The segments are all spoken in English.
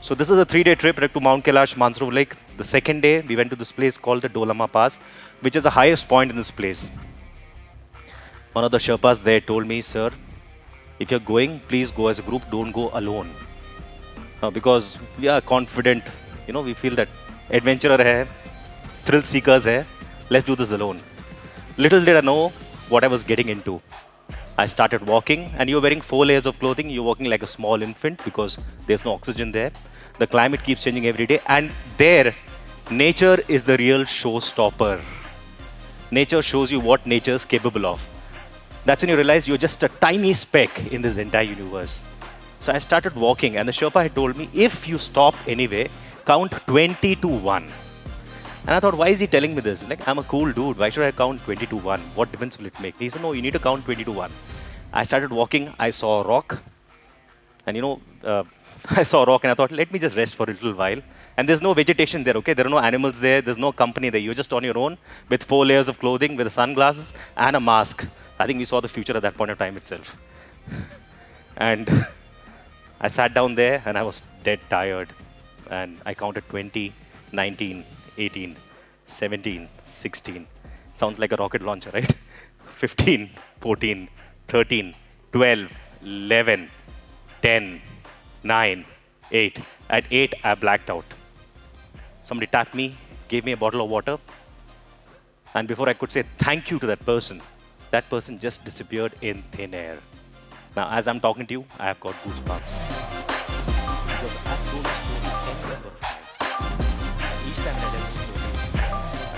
So this is a 3-day trip to Mount Kailash, Mansarovar Lake. The second day, we went to this place called the Dolama Pass, which is the highest point in this place. One of the Sherpas there told me, sir, if you're going, please go as a group, don't go alone. Because we are confident, we feel that adventurer hai, thrill seekers hai, let's do this alone. Little did I know what I was getting into. I started walking, and you're wearing 4 layers of clothing. You're walking like a small infant because there's no oxygen there. The climate keeps changing every day, and there, nature is the real showstopper. Nature shows you what nature is capable of. That's when you realize you're just a tiny speck in this entire universe. So I started walking, and the Sherpa had told me, if you stop anyway, count 20 to 1. And I thought, why is he telling me this? Like, I'm a cool dude. Why should I count 20 to 1? What difference will it make? He said, no, you need to count 20 to 1. I started walking. I saw a rock. And I saw a rock and I thought, let me just rest for a little while. And there's no vegetation there, okay? There are no animals there. There's no company there. You're just on your own with 4 layers of clothing, with sunglasses and a mask. I think we saw the future at that point of time itself. And I sat down there and I was dead tired. And I counted 20, 19, 18, 17, 16. Sounds like a rocket launcher, right? 15, 14, 13, 12, 11, 10, 9, 8. At 8, I blacked out. Somebody tapped me, gave me a bottle of water. And before I could say thank you to that person just disappeared in thin air. Now, as I'm talking to you, I have got goosebumps. Because I've told this story any number of times. Each time I tell the story, I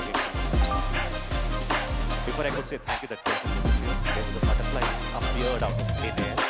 get goosebumps. Before I could say thank you, that person disappeared. There was a butterfly which appeared out of thin air.